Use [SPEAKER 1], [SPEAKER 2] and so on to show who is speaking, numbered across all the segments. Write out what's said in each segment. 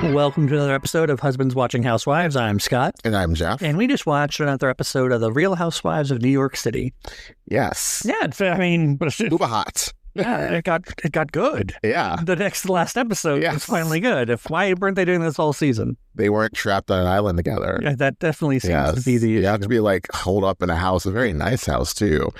[SPEAKER 1] Welcome to another episode of Husbands Watching Housewives. I'm Scott.
[SPEAKER 2] And I'm Jeff.
[SPEAKER 1] And we just watched another episode of The Real Housewives of New York City.
[SPEAKER 2] Yes.
[SPEAKER 1] Yeah,
[SPEAKER 2] Uber hot.
[SPEAKER 1] Yeah, it got good.
[SPEAKER 2] Yeah.
[SPEAKER 1] The last episode was finally good. Why weren't they doing this all season?
[SPEAKER 2] They weren't trapped on an island together.
[SPEAKER 1] Yeah, that definitely seems to be the issue.
[SPEAKER 2] You have to be like holed up in a house, a very nice house too.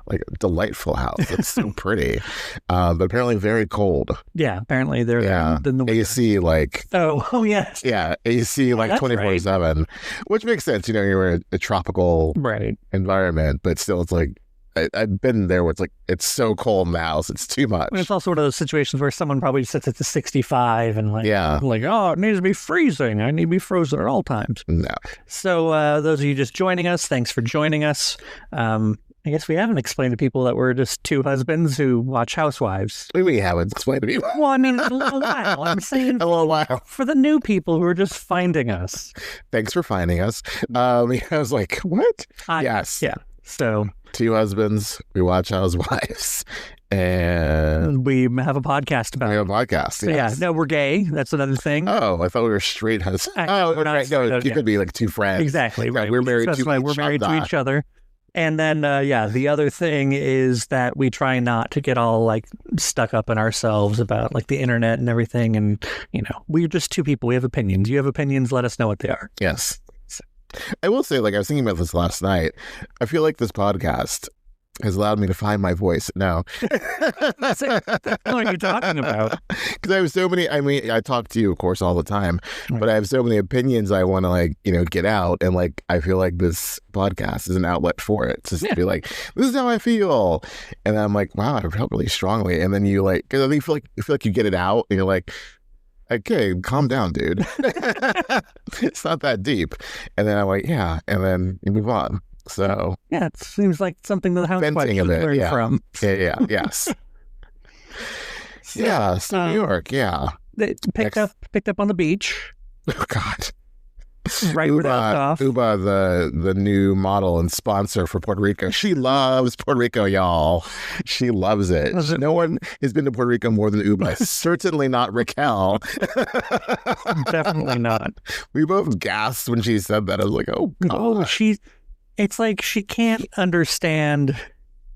[SPEAKER 2] Like a delightful house. It's so pretty. But apparently very cold.
[SPEAKER 1] Yeah, apparently they're in the
[SPEAKER 2] AC like
[SPEAKER 1] Oh yes.
[SPEAKER 2] Yeah, AC like 24/7. Which makes sense, you're in a tropical environment, but still it's like I've been there where it's like, it's so cold in the house. It's too much.
[SPEAKER 1] And it's also one of those situations where someone probably sits at the 65 and like, it needs to be freezing. I need to be frozen at all times.
[SPEAKER 2] No.
[SPEAKER 1] So those of you just joining us, thanks for joining us. I guess we haven't explained to people that we're just two husbands who watch Housewives.
[SPEAKER 2] We haven't explained to people.
[SPEAKER 1] Well, I mean, a little while. I'm saying
[SPEAKER 2] a little while.
[SPEAKER 1] For the new people who are just finding us.
[SPEAKER 2] Thanks for finding us. I was like, what? Yes.
[SPEAKER 1] Yeah. So...
[SPEAKER 2] two husbands, we watch Housewives, and
[SPEAKER 1] we have a podcast about it.
[SPEAKER 2] We have a podcast, yes.
[SPEAKER 1] Yeah, no, we're gay. That's another thing.
[SPEAKER 2] Oh, I thought we were straight husbands. Right. No, you could be like two friends.
[SPEAKER 1] Exactly, right.
[SPEAKER 2] We're married
[SPEAKER 1] to each other. And then, the other thing is that we try not to get all like stuck up in ourselves about like the internet and everything. And, we're just two people. We have opinions. You have opinions. Let us know what they are.
[SPEAKER 2] Yes. I will say, like, I was thinking about this last night. I feel like this podcast has allowed me to find my voice now.
[SPEAKER 1] That's it. What are you talking about?
[SPEAKER 2] Because I have so many, I talk to you, of course, all the time, but I have so many opinions I want to, get out. And, like, I feel like this podcast is an outlet for it. It's just to be like, this is how I feel. And I'm like, wow, I felt really strongly. And then you, like, because I feel like you get it out and you're like, okay, calm down, dude. It's not that deep. And then I'm like, yeah. And then you move on. So
[SPEAKER 1] yeah, it seems like something that the Housewives should learn from.
[SPEAKER 2] Yeah. Yes. Yeah. So New York. Yeah.
[SPEAKER 1] They picked up on the beach.
[SPEAKER 2] Oh God.
[SPEAKER 1] Right where that's off.
[SPEAKER 2] Ubah, the new model and sponsor for Puerto Rico. She loves Puerto Rico, y'all. She loves it. No one has been to Puerto Rico more than Ubah. Certainly not Racquel.
[SPEAKER 1] Definitely not.
[SPEAKER 2] We both gasped when she said that. I was like, oh God.
[SPEAKER 1] Oh, it's like she can't understand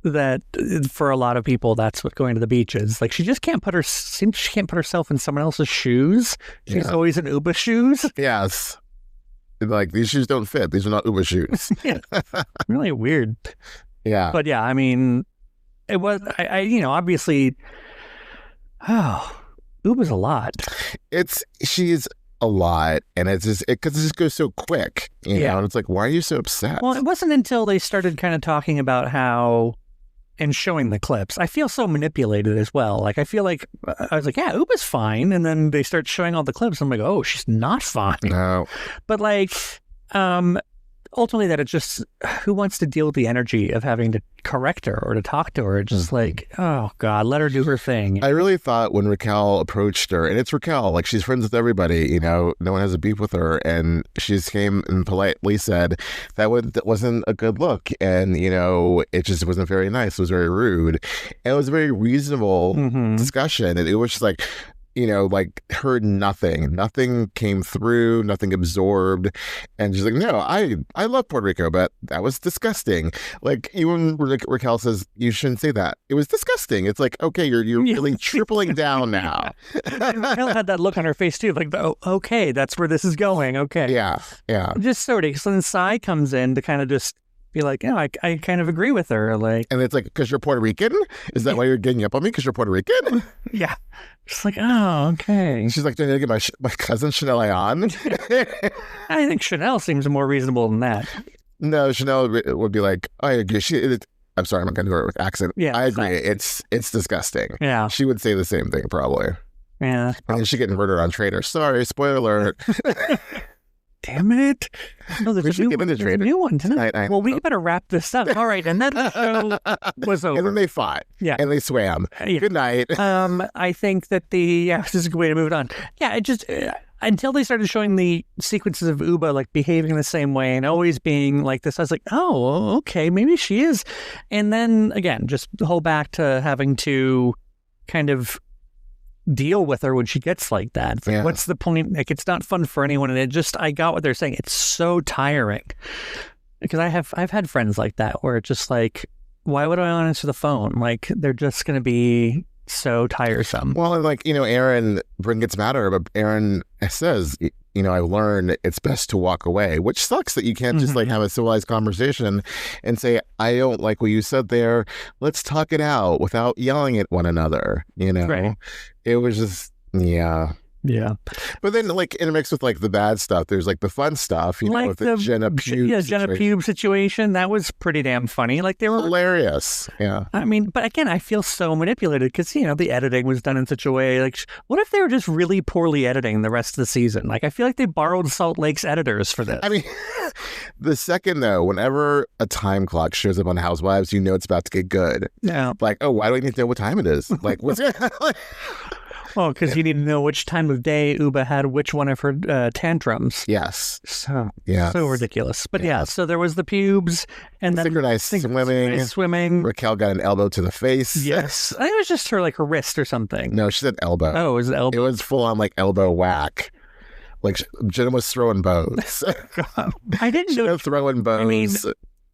[SPEAKER 1] that for a lot of people that's what going to the beach is. Like she just can't put herself in someone else's shoes. She's always in Ubah shoes.
[SPEAKER 2] Yes. Like, these shoes don't fit. These are not Ubah shoes.
[SPEAKER 1] Yeah. Really weird.
[SPEAKER 2] Yeah.
[SPEAKER 1] But yeah, I mean, it was, obviously, Ubah's a lot.
[SPEAKER 2] She's a lot. And it's just, because it just goes so quick, know, and it's like, why are you so upset?
[SPEAKER 1] Well, it wasn't until they started kind of talking about how, and showing the clips, I feel so manipulated as well. Like, I feel like, I was like, yeah, Ubah's fine. And then they start showing all the clips. I'm like, oh, she's not fine.
[SPEAKER 2] No.
[SPEAKER 1] But like, ultimately that it's just, who wants to deal with the energy of having to correct her or to talk to her? Just like, oh God, let her do her thing.
[SPEAKER 2] I really thought when Racquel approached her, and it's Racquel, like she's friends with everybody, no one has a beef with her, and she just came and politely said that wasn't a good look, and it just wasn't very nice. It was very rude, and it was a very reasonable discussion, and it was just like, like heard nothing came through, nothing absorbed. And she's like, no, I love Puerto Rico, but that was disgusting. Like, even Racquel says, you shouldn't say that. It was disgusting. It's like, okay, you're really tripling down now.
[SPEAKER 1] Racquel had that look on her face too, like, oh, okay, that's where this is going. Okay.
[SPEAKER 2] Yeah.
[SPEAKER 1] Just sort of, so then Sai comes in to kind of just be like, I kind of agree with her. Like,
[SPEAKER 2] and it's like, because you're Puerto Rican? Is that why you're getting up on me? Because you're Puerto Rican?
[SPEAKER 1] Yeah. Just like, oh, okay.
[SPEAKER 2] She's like, do I need to get my cousin Chanel on?
[SPEAKER 1] I think Chanel seems more reasonable than that.
[SPEAKER 2] No, Chanel would be like, I agree. I'm sorry, I'm not going to do it with accent.
[SPEAKER 1] Yeah,
[SPEAKER 2] I agree. It's disgusting.
[SPEAKER 1] Yeah.
[SPEAKER 2] She would say the same thing, probably.
[SPEAKER 1] Yeah.
[SPEAKER 2] And she getting murdered on Trader. Sorry, spoiler alert.
[SPEAKER 1] Damn it. No, there's a new one tonight. Well, we better wrap this up. All right. And then the show was over.
[SPEAKER 2] And then they fought.
[SPEAKER 1] Yeah.
[SPEAKER 2] And they swam.
[SPEAKER 1] Yeah.
[SPEAKER 2] Good night.
[SPEAKER 1] I think that this is a good way to move it on. Yeah, it just, until they started showing the sequences of Ubah, like, behaving the same way and always being like this, I was like, oh, okay, maybe she is. And then, again, just the whole back to having to kind of deal with her when she gets like that. It's like,
[SPEAKER 2] Yeah.
[SPEAKER 1] what's the point? Like, it's not fun for anyone. And I got what they're saying. It's so tiring because I've had friends like that where it's just like, why would I answer the phone? Like, they're just going to be so tiresome.
[SPEAKER 2] Well, and like, Erin, Brynn gets mad at her, but Erin says, I learned it's best to walk away, which sucks that you can't just like have a civilized conversation and say, I don't like what you said there. Let's talk it out without yelling at one another.
[SPEAKER 1] Right.
[SPEAKER 2] It was just, yeah.
[SPEAKER 1] Yeah.
[SPEAKER 2] But then, like, intermixed with like the bad stuff, there's like the fun stuff,
[SPEAKER 1] like
[SPEAKER 2] with the Jenna Pube
[SPEAKER 1] Jenna Pube situation. That was pretty damn funny. Like, they were
[SPEAKER 2] hilarious. Yeah.
[SPEAKER 1] I mean, but again, I feel so manipulated because, the editing was done in such a way. Like, what if they were just really poorly editing the rest of the season? Like, I feel like they borrowed Salt Lake's editors for this.
[SPEAKER 2] I mean, the second, though, whenever a time clock shows up on Housewives, it's about to get good.
[SPEAKER 1] Yeah.
[SPEAKER 2] Like, oh, why do I need to know what time it is? Like, what's
[SPEAKER 1] Well, because you need to know which time of day Ubah had which one of her tantrums.
[SPEAKER 2] Yes.
[SPEAKER 1] So
[SPEAKER 2] So
[SPEAKER 1] ridiculous. But yeah, so there was the pubes and then
[SPEAKER 2] synchronized
[SPEAKER 1] swimming.
[SPEAKER 2] Racquel got an elbow to the face.
[SPEAKER 1] Yes. I think it was just her wrist or something.
[SPEAKER 2] No, she said elbow.
[SPEAKER 1] Oh, it was elbow.
[SPEAKER 2] It was full on like elbow whack. Like Jenna was throwing bows.
[SPEAKER 1] God. I didn't know.
[SPEAKER 2] Throwing bows.
[SPEAKER 1] I mean,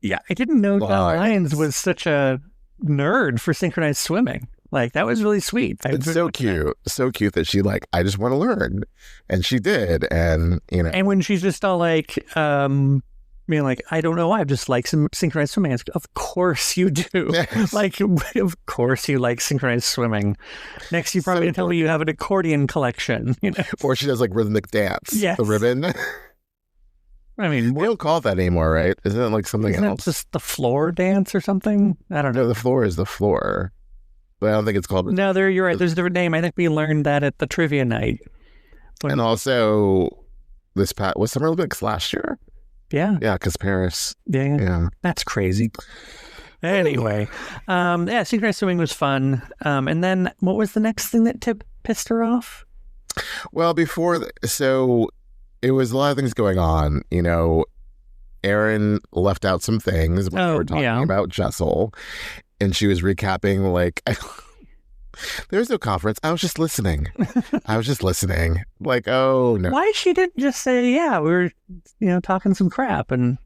[SPEAKER 1] yeah, I didn't know John Lyons was such a nerd for synchronized swimming. Like, that was really sweet.
[SPEAKER 2] It's so cute. So cute that she I just want to learn. And she did. And,
[SPEAKER 1] And when she's just all like, I don't know why. I just like some synchronized swimming. It's, of course you do.
[SPEAKER 2] Yes.
[SPEAKER 1] Like, of course you like synchronized swimming. Next, you probably tell me you have an accordion collection.
[SPEAKER 2] Or she does like rhythmic dance.
[SPEAKER 1] Yes.
[SPEAKER 2] The ribbon.
[SPEAKER 1] I mean,
[SPEAKER 2] we don't call it that anymore, right? Isn't it like something
[SPEAKER 1] isn't
[SPEAKER 2] else?
[SPEAKER 1] it just the floor dance or something? I don't know.
[SPEAKER 2] No, the floor is the floor. But I don't think it's called.
[SPEAKER 1] No, you're right. There's a different name. I think we learned that at the trivia night.
[SPEAKER 2] And also, was Summer Olympics last year?
[SPEAKER 1] Yeah.
[SPEAKER 2] Yeah, because Paris.
[SPEAKER 1] Yeah. That's crazy. Anyway, synchronized swimming was fun. And then what was the next thing that pissed her off?
[SPEAKER 2] Well, so it was a lot of things going on. Erin left out some things when we were talking about Jessel. And she was recapping, like, there was no conference. I was just listening. Like, oh, no.
[SPEAKER 1] Why she didn't just say, we were, talking some crap and...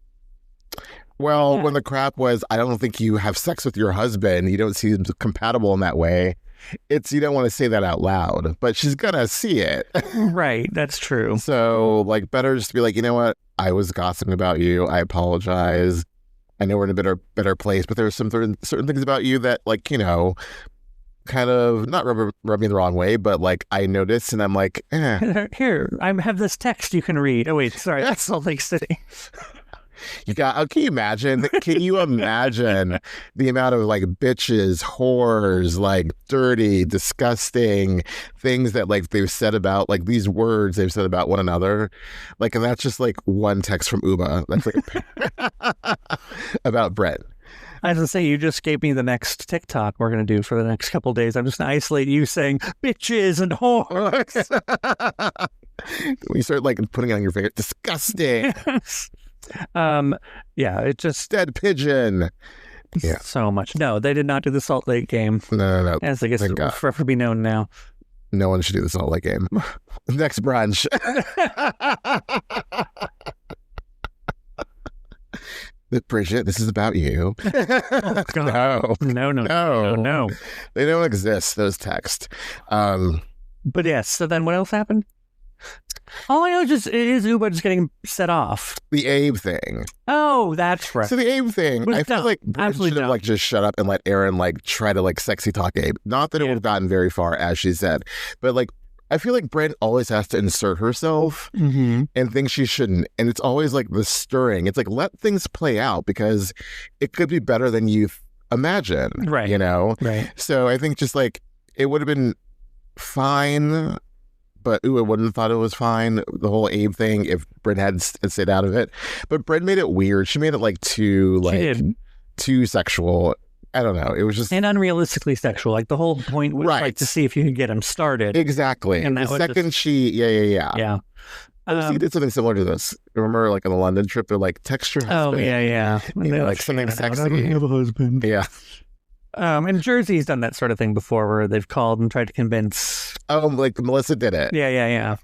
[SPEAKER 2] Well, when the crap was, I don't think you have sex with your husband. You don't seem compatible in that way. You don't want to say that out loud, but she's going to see it.
[SPEAKER 1] Right. That's true.
[SPEAKER 2] So, like, better just to be like, you know what? I was gossiping about you. I apologize. I know we're in a better place, but there's some certain things about you that, like, kind of not rub me the wrong way, but like I noticed, and I'm like,
[SPEAKER 1] Here, I have this text you can read. Oh wait, sorry, that's Salt Lake City.
[SPEAKER 2] Can you imagine? Can you imagine the amount of like bitches, whores, like dirty, disgusting things that like they've said about like these words they've said about one another, like, and that's just like one text from Ubah. That's like about Brett.
[SPEAKER 1] I was going to say, you just gave me the next TikTok we're going to do for the next couple of days. I'm just going to isolate you saying bitches and whores.
[SPEAKER 2] When you start like putting it on your finger, disgusting.
[SPEAKER 1] It just
[SPEAKER 2] dead pigeon. Yeah,
[SPEAKER 1] so much. No, they did not do the Salt Lake game.
[SPEAKER 2] No.
[SPEAKER 1] As I guess it will forever be known now.
[SPEAKER 2] No one should do the Salt Lake game. Next brunch. Bridget, this is about you.
[SPEAKER 1] Oh, God. No.
[SPEAKER 2] They don't exist, those texts.
[SPEAKER 1] But yes, so then what else happened? All I know is Ubah just getting set off.
[SPEAKER 2] The Abe thing.
[SPEAKER 1] Oh, that's right.
[SPEAKER 2] So the Abe thing, I feel like Brynn should have like just shut up and let Erin like try to like sexy talk Abe. Not that it would have gotten very far, as she said, but like I feel like Brynn always has to insert herself and things she shouldn't. And it's always like the stirring. It's like, let things play out because it could be better than you imagine.
[SPEAKER 1] Right. Right.
[SPEAKER 2] So I think just like it would have been fine, but I wouldn't have thought it was fine, the whole Abe thing, if Brynn had stayed out of it. But Brynn made it weird. She made it like too sexual. I don't know. It was just...
[SPEAKER 1] And unrealistically sexual. Like, the whole point was like to see if you could get him started.
[SPEAKER 2] Exactly. And the second Yeah. She did something similar to this. Remember, like, on the London trip, they're like, text your husband.
[SPEAKER 1] Oh, yeah.
[SPEAKER 2] And they're like, something sexy.
[SPEAKER 1] I don't have a husband.
[SPEAKER 2] Yeah.
[SPEAKER 1] And Jersey's done that sort of thing before where they've called and tried to convince.
[SPEAKER 2] Oh, like Melissa did it.
[SPEAKER 1] Yeah.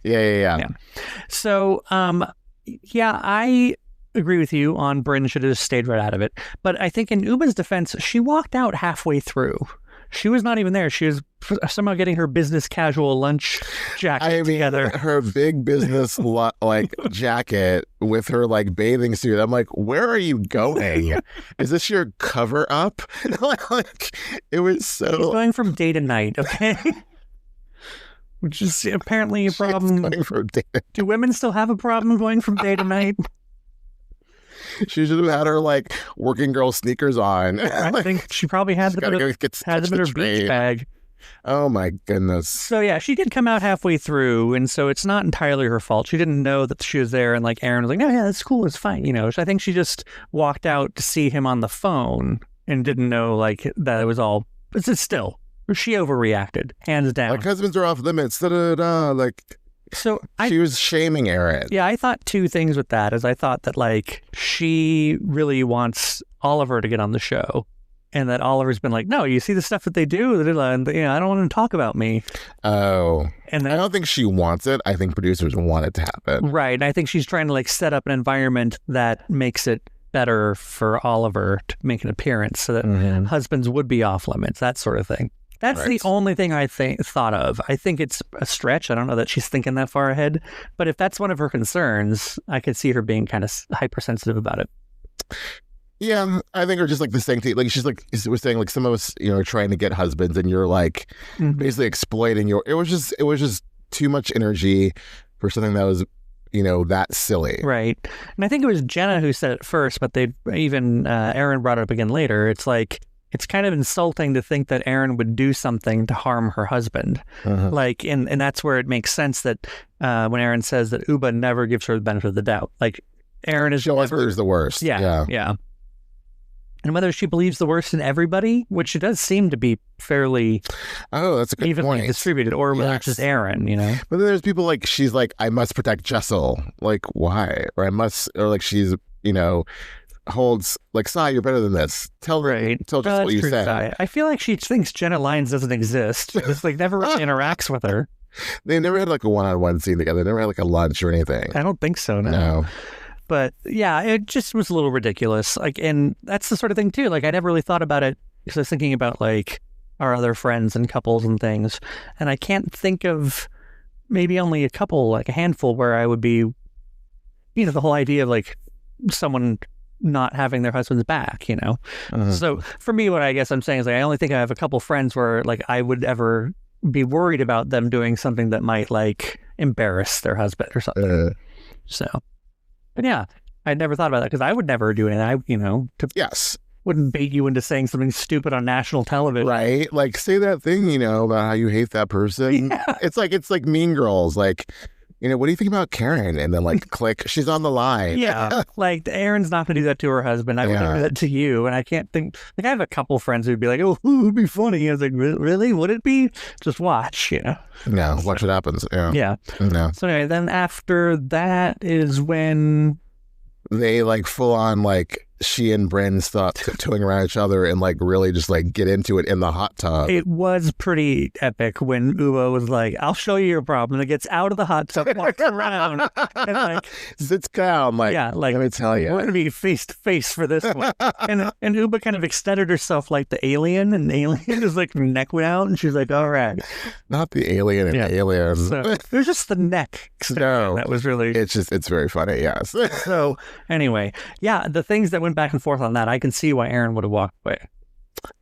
[SPEAKER 1] So, I agree with you on Brynn should have stayed right out of it. But I think in Ubah's defense, she walked out halfway through. She was not even there. She was somehow getting her business casual lunch jacket together.
[SPEAKER 2] Her big business jacket with her like bathing suit. I'm like, where are you going? Is this your cover up? Like, it was so.
[SPEAKER 1] She's going from day to night. Okay. Which is apparently a problem. Do women still have a problem going from day to night?
[SPEAKER 2] She should have had her like working girl sneakers on.
[SPEAKER 1] I think she probably had them in her beach bag.
[SPEAKER 2] Oh my goodness.
[SPEAKER 1] So yeah, she did come out halfway through, and so it's not entirely her fault. She didn't know that she was there, and like Erin was like, "No, yeah, that's cool, it's fine," you know. So I think she just walked out to see him on the phone and didn't know like that it was all. But still, she overreacted, hands down.
[SPEAKER 2] Like husbands are off limits. Like.
[SPEAKER 1] So
[SPEAKER 2] she was shaming Erin.
[SPEAKER 1] Yeah, I thought two things with that. Is I thought that like she really wants Oliver to get on the show, and that Oliver's been like, no, you see the stuff that they do, and I don't want them to talk about me.
[SPEAKER 2] Oh,
[SPEAKER 1] and then,
[SPEAKER 2] I don't think she wants it. I think producers want it to happen.
[SPEAKER 1] Right, and I think she's trying to like set up an environment that makes it better for Oliver to make an appearance, so that husbands would be off limits, that sort of thing. That's the only thing I thought of. I think it's a stretch. I don't know that she's thinking that far ahead. But if that's one of her concerns, I could see her being kind of hypersensitive about it.
[SPEAKER 2] Yeah, I think, or just like the same thing. Like she's like was saying, like some of us, are trying to get husbands, and you're like basically exploiting your. It was just too much energy for something that was, that silly.
[SPEAKER 1] Right, and I think it was Jenna who said it first, but they even Erin brought it up again later. It's like. It's kind of insulting to think that Erin would do something to harm her husband. Like, and that's where it makes sense that when Erin says that Ubah never gives her the benefit of the doubt. Like, Erin is.
[SPEAKER 2] She always believes the worst.
[SPEAKER 1] Yeah. And whether she believes the worst in everybody, which it does seem to be fairly.
[SPEAKER 2] Oh, that's a good
[SPEAKER 1] evenly
[SPEAKER 2] point.
[SPEAKER 1] Distributed, or whether it's just Erin,
[SPEAKER 2] But then there's people like she's like, I must protect Jessel. Like, why? Or like she's holds like, Sai, you're better than this. Tell just what you said. Sai.
[SPEAKER 1] I feel like she thinks Jenna Lyons doesn't exist. Just like never interacts with her.
[SPEAKER 2] They never had like a one-on-one scene together. They never had like a lunch or anything.
[SPEAKER 1] I don't think so. No. But yeah, it just was a little ridiculous. Like, and that's the sort of thing too. Like, I never really thought about it because I was thinking about like our other friends and couples and things, and I can't think of maybe only a couple, like a handful, where I would be, the whole idea of like someone not having their husband's back, So for me, what I guess I'm saying is like, I only think I have a couple friends where like I would ever be worried about them doing something that might like embarrass their husband or something. But yeah, I'd never thought about that because I would never do it. Wouldn't bait you into saying something stupid on national television.
[SPEAKER 2] Right. Like say that thing, about how you hate that person. Yeah. It's like Mean Girls. Like, what do you think about Karen? And then like click, she's on the line.
[SPEAKER 1] Yeah. Like Erin's not going to do that to her husband. I would do that to you. And I can't think, like I have a couple friends who'd be like, oh, it would be funny. I was like, really? Would it be? Just watch,
[SPEAKER 2] No, watch what happens.
[SPEAKER 1] Yeah.
[SPEAKER 2] No.
[SPEAKER 1] So anyway, then after that is when
[SPEAKER 2] they like full on like she and Brynn stop tiptoeing around each other and like really just like get into it in the hot tub.
[SPEAKER 1] It was pretty epic when Ubah was like, I'll show you your problem. And it gets out of the hot tub, walks around, and like
[SPEAKER 2] sits down. Like, let me tell you.
[SPEAKER 1] We're going to be face to face for this one. and Ubah kind of extended herself like the alien, and the alien just like neck went out, and she's like, all right.
[SPEAKER 2] Not the alien and alien.
[SPEAKER 1] So it was just the neck.
[SPEAKER 2] No.
[SPEAKER 1] That was really.
[SPEAKER 2] It's very funny, yes.
[SPEAKER 1] So anyway, the things that went back and forth on that, I can see why Erin would have walked away.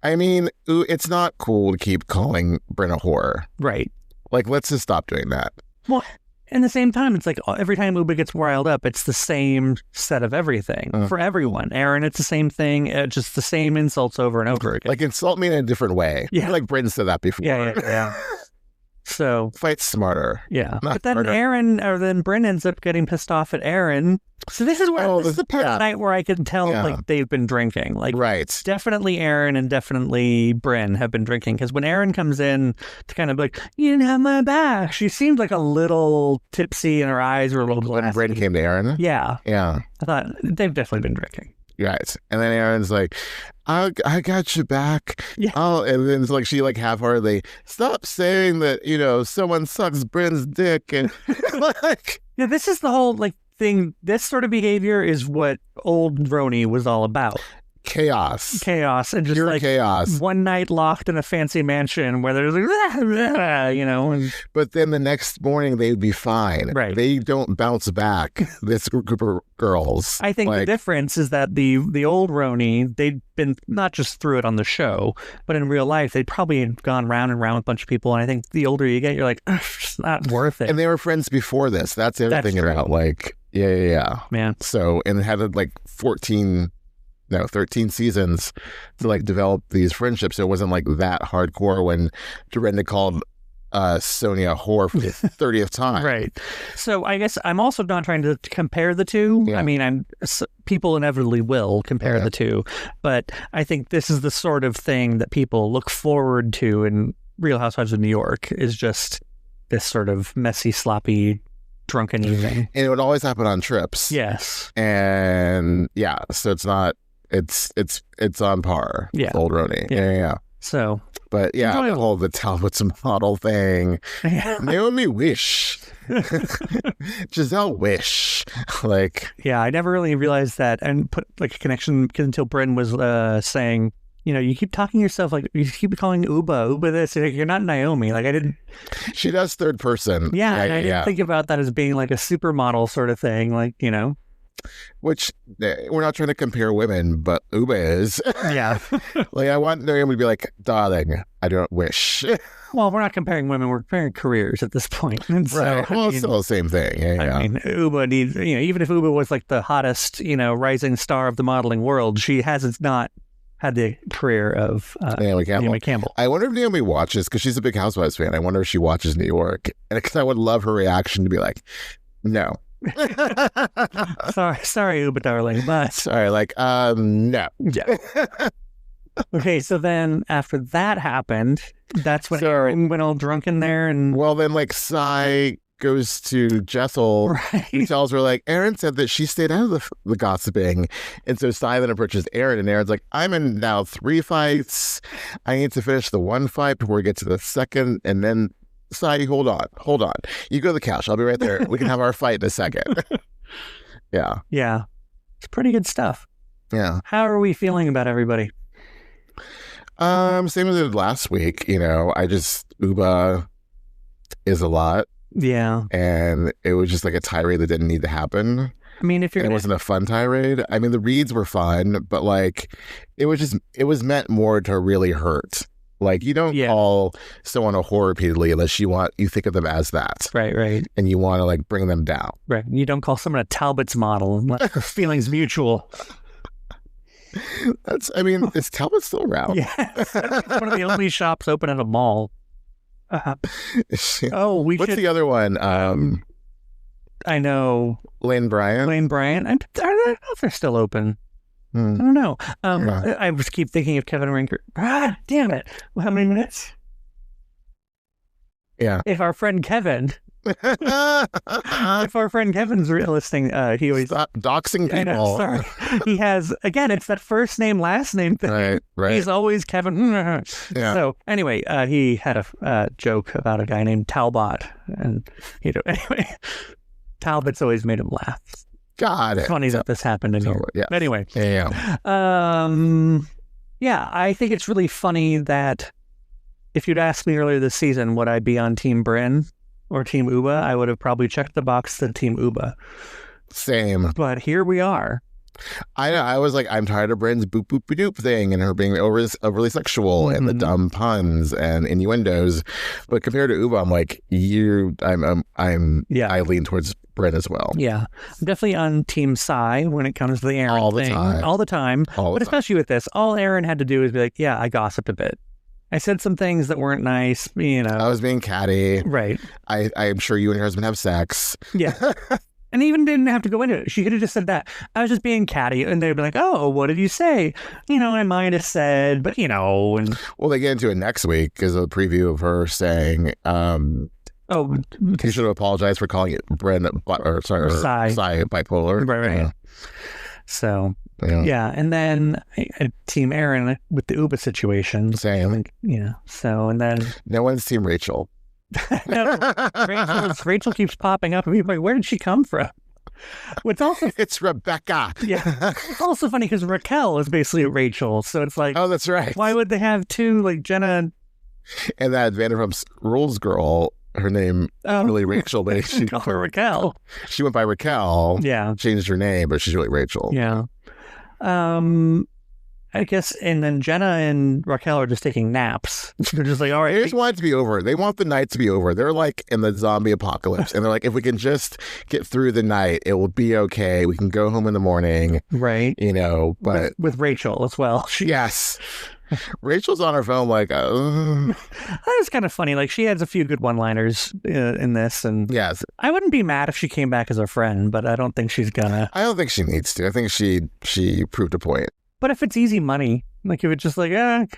[SPEAKER 2] I mean, it's not cool to keep calling Brynn a whore.
[SPEAKER 1] Right.
[SPEAKER 2] Like, let's just stop doing that.
[SPEAKER 1] Well, at the same time, it's like every time Ubah gets riled up, it's the same set of everything for everyone. Erin, it's the same thing, just the same insults over and over again.
[SPEAKER 2] Like, insult me in a different way.
[SPEAKER 1] Yeah.
[SPEAKER 2] Like Brynn said that before.
[SPEAKER 1] Yeah. So
[SPEAKER 2] fight smarter.
[SPEAKER 1] Yeah. But then Brynn ends up getting pissed off at Erin. So this is where this is the part of the night where I can tell like they've been drinking. Like definitely Erin and definitely Brynn have been drinking. Because when Erin comes in to kind of like, you didn't have my back, she seemed like a little tipsy and her eyes were a little glassy.
[SPEAKER 2] When Brynn came to Erin?
[SPEAKER 1] Yeah.
[SPEAKER 2] Yeah.
[SPEAKER 1] I thought they've definitely been drinking.
[SPEAKER 2] Right. And then Erin's like, I got you back.
[SPEAKER 1] Yeah.
[SPEAKER 2] Oh, and then it's like she like half-heartedly, stop saying that, someone sucks Bryn's dick. And like,
[SPEAKER 1] Yeah, this is the whole like thing. This sort of behavior is what old RHONY was all about.
[SPEAKER 2] chaos.
[SPEAKER 1] And just
[SPEAKER 2] Pure
[SPEAKER 1] like
[SPEAKER 2] chaos.
[SPEAKER 1] one night locked in a fancy mansion where there's like,
[SPEAKER 2] But then the next morning they'd be fine.
[SPEAKER 1] Right.
[SPEAKER 2] They don't bounce back, this group of girls.
[SPEAKER 1] I think the difference is that the old RHONY, they'd been not just through it on the show, but in real life, they'd probably gone round and round with a bunch of people. And I think the older you get, you're like, it's not worth it.
[SPEAKER 2] And they were friends before this. That's the other thing about like, yeah.
[SPEAKER 1] Man.
[SPEAKER 2] So, and it had like 13 seasons to like develop these friendships. So it wasn't like that hardcore when Dorinda called Sonia a whore for the 30th time.
[SPEAKER 1] Right. So I guess I'm also not trying to compare the two.
[SPEAKER 2] Yeah.
[SPEAKER 1] I mean, people inevitably will compare the two, but I think this is the sort of thing that people look forward to in Real Housewives of New York, is just this sort of messy, sloppy, drunken evening.
[SPEAKER 2] And it would always happen on trips.
[SPEAKER 1] Yes.
[SPEAKER 2] And yeah, so it's not, it's on par with old RHONY. Yeah.
[SPEAKER 1] So,
[SPEAKER 2] but yeah, all the Talbot's model thing. Naomi Wish. Giselle Wish. Like,
[SPEAKER 1] yeah, I never really realized that and put like a connection until Brynn was saying, you keep talking yourself like you keep calling Ubah this. You're not Naomi. Like I didn't.
[SPEAKER 2] She does third person.
[SPEAKER 1] Yeah, and I didn't think about that as being like a supermodel sort of thing. Like
[SPEAKER 2] Which we're not trying to compare women, but Ubah is.
[SPEAKER 1] Yeah.
[SPEAKER 2] Like I want Naomi to be like, darling, I don't wish.
[SPEAKER 1] Well, we're not comparing women; we're comparing careers at this point. And so,
[SPEAKER 2] right. Well, it's still the same thing. Yeah.
[SPEAKER 1] I mean, Ubah needs, even if Ubah was like the hottest, rising star of the modeling world, she hasn't not had the career of Naomi Campbell.
[SPEAKER 2] I wonder if Naomi watches, because she's a big Housewives fan. I wonder if she watches New York, and because I would love her reaction to be like, no.
[SPEAKER 1] sorry, Ubah, darling, but
[SPEAKER 2] sorry, like, no.
[SPEAKER 1] Yeah. Okay, so then after that happened, that's when Erin went all drunk in there, and
[SPEAKER 2] well, then like Sai goes to Jessel, who tells her like Erin said that she stayed out of the gossiping, and so Sai then approaches Erin, and Erin's like, I'm in now 3 fights. I need to finish the one fight before we get to the second, and then Sai, hold on. You go to the couch. I'll be right there. We can have our fight in a second. Yeah.
[SPEAKER 1] It's pretty good stuff.
[SPEAKER 2] Yeah.
[SPEAKER 1] How are we feeling about everybody?
[SPEAKER 2] Same as I did last week. Ubah is a lot.
[SPEAKER 1] Yeah.
[SPEAKER 2] And it was just like a tirade that didn't need to happen.
[SPEAKER 1] I mean, it
[SPEAKER 2] wasn't a fun tirade. I mean, the reads were fun, but like, it was meant more to really hurt. Like, you don't call someone a whore repeatedly unless you think of them as that.
[SPEAKER 1] Right.
[SPEAKER 2] And you want to like bring them down.
[SPEAKER 1] Right. You don't call someone a Talbot's model unless their feelings mutual.
[SPEAKER 2] Is Talbot still around?
[SPEAKER 1] Yeah. It's one of the only shops open at a mall.
[SPEAKER 2] What's the other one?
[SPEAKER 1] I know.
[SPEAKER 2] Lane Bryant.
[SPEAKER 1] I don't know if they're still open. I don't know. I just keep thinking of Kevin Rinker. Ah, damn it. Well, how many minutes?
[SPEAKER 2] Yeah.
[SPEAKER 1] If our friend Kevin's listening, he always...
[SPEAKER 2] Stop doxing people.
[SPEAKER 1] I know, sorry. He has, again, it's that first name, last name thing.
[SPEAKER 2] Right.
[SPEAKER 1] He's always Kevin.
[SPEAKER 2] Yeah.
[SPEAKER 1] So anyway, he had a joke about a guy named Talbot. And, anyway, Talbot's always made him laugh.
[SPEAKER 2] God,
[SPEAKER 1] it's funny that this happened in here.
[SPEAKER 2] Yeah.
[SPEAKER 1] Anyway,
[SPEAKER 2] yeah.
[SPEAKER 1] I think it's really funny that if you'd asked me earlier this season, would I be on Team Brynn or Team Ubah, I would have probably checked the box to Team Ubah.
[SPEAKER 2] Same.
[SPEAKER 1] But here we are.
[SPEAKER 2] I was like, I'm tired of Brynn's boop boop doop thing and her being overly sexual and the dumb puns and innuendos. But compared to Ubah, I'm like, I lean towards Brynn as well.
[SPEAKER 1] Yeah, I'm definitely on Team Sai when it comes to the Erin thing. All the time. But especially with this, all Erin had to do is be like, yeah, I gossiped a bit. I said some things that weren't nice, I
[SPEAKER 2] was being catty.
[SPEAKER 1] Right.
[SPEAKER 2] I'm sure you and your husband have sex.
[SPEAKER 1] Yeah. And even didn't have to go into it. She could have just said that. I was just being catty. And they'd be like, oh, what did you say? I might have said, but, and...
[SPEAKER 2] Well, they get into it next week because of a preview of her saying, you should have apologized for calling it Sai bipolar.
[SPEAKER 1] Right. So yeah, and then Team Erin with the Ubah situation.
[SPEAKER 2] Same.
[SPEAKER 1] So and then
[SPEAKER 2] no one's Team Racquel.
[SPEAKER 1] No, Rachel keeps popping up, and people are like, where did she come from? What's also
[SPEAKER 2] It's Rebecca.
[SPEAKER 1] Yeah, it's also funny because Racquel is basically Rachel, so it's like,
[SPEAKER 2] oh, that's right.
[SPEAKER 1] Why would they have two, like Jenna
[SPEAKER 2] and that Vanderpump Rules girl? Her name really Rachel, but she
[SPEAKER 1] call her Racquel.
[SPEAKER 2] She went by Racquel.
[SPEAKER 1] Yeah,
[SPEAKER 2] changed her name, but she's really Rachel.
[SPEAKER 1] Yeah. I guess, and then Jenna and Racquel are just taking naps. They're just like, all right.
[SPEAKER 2] They just want it to be over. They want the night to be over. They're like in the zombie apocalypse. And they're like, if we can just get through the night, it will be okay. We can go home in the morning.
[SPEAKER 1] Right.
[SPEAKER 2] But...
[SPEAKER 1] With Rachel as well.
[SPEAKER 2] Yes. Rachel's on her phone like,
[SPEAKER 1] That was kind of funny. Like, she has a few good one-liners in this. And
[SPEAKER 2] yes.
[SPEAKER 1] I wouldn't be mad if she came back as a friend, but I don't think she's gonna.
[SPEAKER 2] I don't think she needs to. I think she proved a point.
[SPEAKER 1] But if it's easy money, like if it's just like,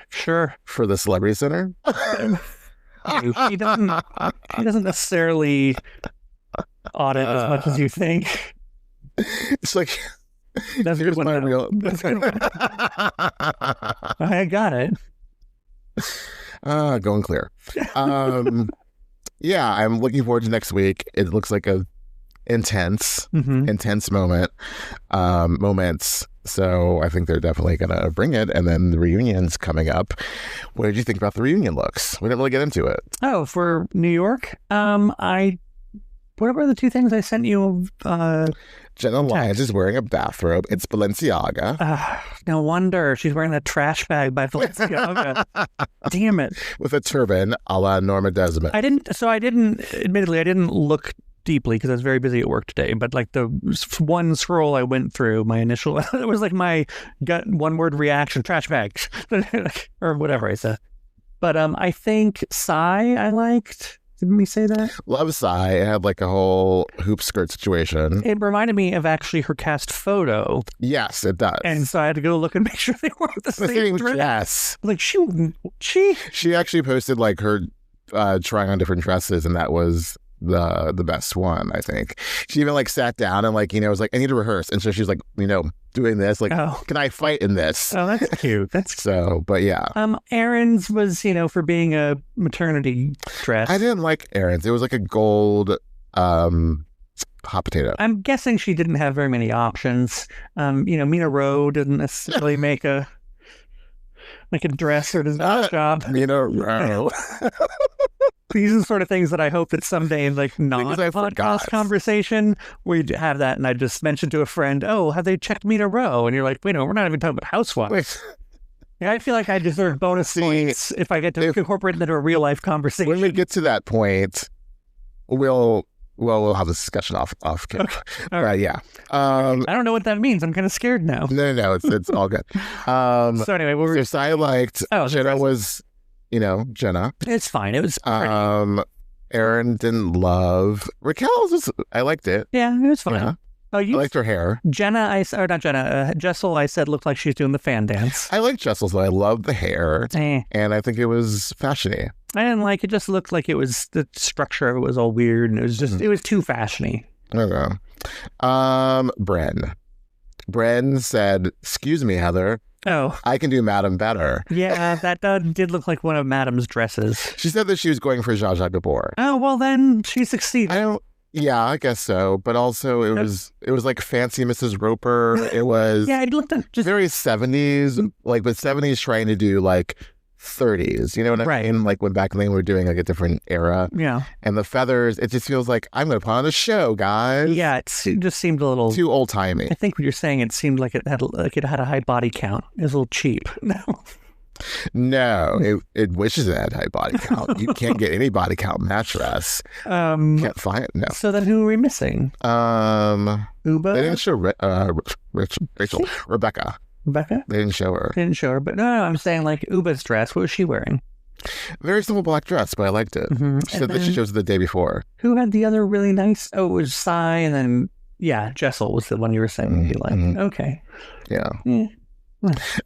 [SPEAKER 1] sure.
[SPEAKER 2] For the Celebrity Center?
[SPEAKER 1] He doesn't necessarily audit as much as you think.
[SPEAKER 2] It's like,
[SPEAKER 1] that's a good one. I got it.
[SPEAKER 2] Going clear. Yeah, I'm looking forward to next week. It looks like a intense moments. So I think they're definitely going to bring it. And then the reunion's coming up. What did you think about the reunion looks? We didn't really get into it.
[SPEAKER 1] Oh, for New York? What were the two things I sent you?
[SPEAKER 2] Jenna Lyons is wearing a bathrobe. It's Balenciaga.
[SPEAKER 1] No wonder. She's wearing that trash bag by Balenciaga. Damn it.
[SPEAKER 2] With a turban a la Norma Desmond.
[SPEAKER 1] Admittedly, I didn't look deeply because I was very busy at work today, but like the one scroll I went through, my initial, it was like my gut one-word reaction, trash bags, or whatever I said. But I think Psy I liked. Didn't we say that?
[SPEAKER 2] Love Psy. It had like a whole hoop skirt situation.
[SPEAKER 1] It reminded me of actually her cast photo.
[SPEAKER 2] Yes, it does.
[SPEAKER 1] And so I had to go look and make sure they were the same dress.
[SPEAKER 2] Yes.
[SPEAKER 1] Like she
[SPEAKER 2] actually posted like her trying on different dresses, and that was the best one, I think. She even like sat down and like, was like, I need to rehearse. And so she's like, doing this, like, can I fight in this?
[SPEAKER 1] Oh, that's cute. That's
[SPEAKER 2] so, but yeah.
[SPEAKER 1] Erin's was, for being a maternity dress.
[SPEAKER 2] I didn't like Erin's. It was like a gold hot potato.
[SPEAKER 1] I'm guessing she didn't have very many options. Mina Rowe didn't necessarily make a dress or does not job.
[SPEAKER 2] Mina Rowe.
[SPEAKER 1] These are the sort of things that I hope that someday in like non-podcast conversation we'd have that, and I just mentioned to a friend, have they checked Mina Rowe? And you're like, wait, no, we're not even talking about Housewives. Yeah, I feel like I deserve bonus points if I get to incorporate it into a real life conversation.
[SPEAKER 2] When we get to that point, we'll have this discussion off camera.
[SPEAKER 1] Okay. Right.
[SPEAKER 2] Yeah.
[SPEAKER 1] I don't know what that means. I'm kind of scared now.
[SPEAKER 2] No, it's all good.
[SPEAKER 1] So anyway,
[SPEAKER 2] so I liked. Jenna was. Jenna.
[SPEAKER 1] It's fine. It was pretty.
[SPEAKER 2] Erin didn't love Racquel's. I liked it.
[SPEAKER 1] Yeah, it was fine.
[SPEAKER 2] Yeah. I liked her hair.
[SPEAKER 1] Jessel, I said looked like she was doing the fan dance.
[SPEAKER 2] I like Jessel's, but I love the hair. And I think it was fashiony.
[SPEAKER 1] I didn't like it. Just looked like it was, the structure of it was all weird, and it was just, it was too fashiony.
[SPEAKER 2] Okay. Brynn said, excuse me, Heather.
[SPEAKER 1] Oh.
[SPEAKER 2] I can do Madam better.
[SPEAKER 1] Yeah, that did look like one of Madam's dresses.
[SPEAKER 2] She said that she was going for Zsa Zsa Gabor.
[SPEAKER 1] Oh, well then she succeeded.
[SPEAKER 2] I guess so. But also it was like fancy Mrs. Roper. It was
[SPEAKER 1] it looked just
[SPEAKER 2] very 70s, like but 70s trying to do like 30s, you know what I mean? Like when back then we were doing like a different era.
[SPEAKER 1] Yeah.
[SPEAKER 2] And the feathers, it just feels like I'm going to put on a show, guys.
[SPEAKER 1] Yeah, it just seemed a little
[SPEAKER 2] too old timey.
[SPEAKER 1] I think what you're saying, it seemed like it had a high body count. It was a little cheap.
[SPEAKER 2] No, it wishes it had high body count. You can't get any body count in that dress. Can't find it. No.
[SPEAKER 1] So then who are we missing?
[SPEAKER 2] Ubah. They didn't show Rachel. Rebecca. They didn't show her.
[SPEAKER 1] But no, I'm saying like Ubah's dress. What was she wearing?
[SPEAKER 2] Very simple black dress, but I liked it. Mm-hmm. She said that she chose it the day before.
[SPEAKER 1] Who had the other really nice? Oh, it was Psy, and then Jessel was the one you were saying you liked. Mm-hmm. Okay.
[SPEAKER 2] Yeah.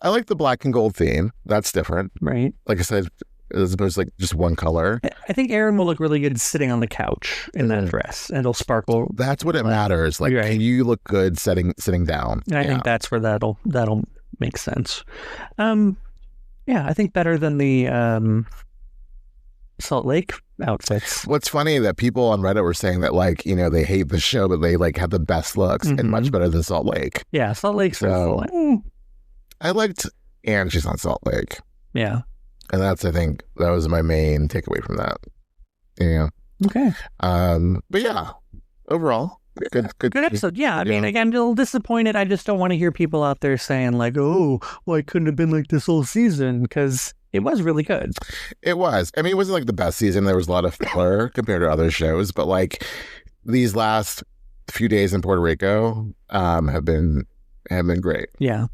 [SPEAKER 2] I like the black and gold theme. That's different.
[SPEAKER 1] Right.
[SPEAKER 2] Like I said, as opposed to like just one color.
[SPEAKER 1] I think Erin will look really good sitting on the couch in that dress, and it'll sparkle.
[SPEAKER 2] That's what it matters. Like, can you look good sitting down?
[SPEAKER 1] And I think that's where that'll make sense. I think better than the Salt Lake outfits.
[SPEAKER 2] What's funny that people on Reddit were saying that, like, you know, they hate the show, but they like have the best looks and much better than Salt Lake.
[SPEAKER 1] Yeah, Salt Lake's
[SPEAKER 2] so I liked and she's on Salt Lake.
[SPEAKER 1] Yeah.
[SPEAKER 2] And I think that was my main takeaway from that. Yeah.
[SPEAKER 1] Okay.
[SPEAKER 2] But yeah, overall, good
[SPEAKER 1] episode. Yeah. I mean, again, a little disappointed. I just don't want to hear people out there saying like, oh, well, I couldn't have been like this whole season, because it was really good.
[SPEAKER 2] It was. I mean, it wasn't like the best season. There was a lot of filler compared to other shows, but like these last few days in Puerto Rico have been great. Yeah.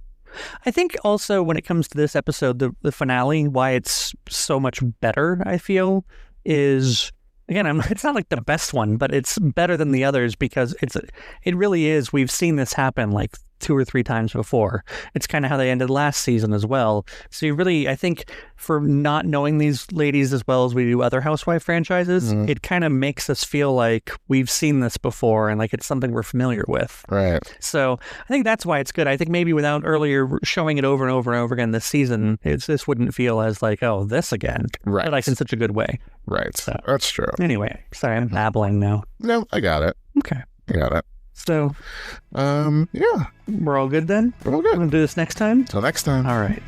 [SPEAKER 1] I think also when it comes to this episode, the finale, why it's so much better, I feel, is, again, it's not like the best one, but it's better than the others because it really is. We've seen this happen like 2 or 3 times before. It's kind of how they ended last season as well. So you really, I think, for not knowing these ladies as well as we do other Housewife franchises, it kind of makes us feel like we've seen this before and like it's something we're familiar with.
[SPEAKER 2] Right.
[SPEAKER 1] So I think that's why it's good. I think maybe without earlier showing it over and over and over again this season, this wouldn't feel as like, oh, this again.
[SPEAKER 2] Right.
[SPEAKER 1] But like in such a good way.
[SPEAKER 2] Right. So, that's true.
[SPEAKER 1] Anyway, sorry, I'm babbling now.
[SPEAKER 2] No, I got it.
[SPEAKER 1] Okay.
[SPEAKER 2] I got it.
[SPEAKER 1] So,
[SPEAKER 2] yeah.
[SPEAKER 1] We're all good then?
[SPEAKER 2] We're all good.
[SPEAKER 1] We're going to do this next time?
[SPEAKER 2] Till next time.
[SPEAKER 1] All right.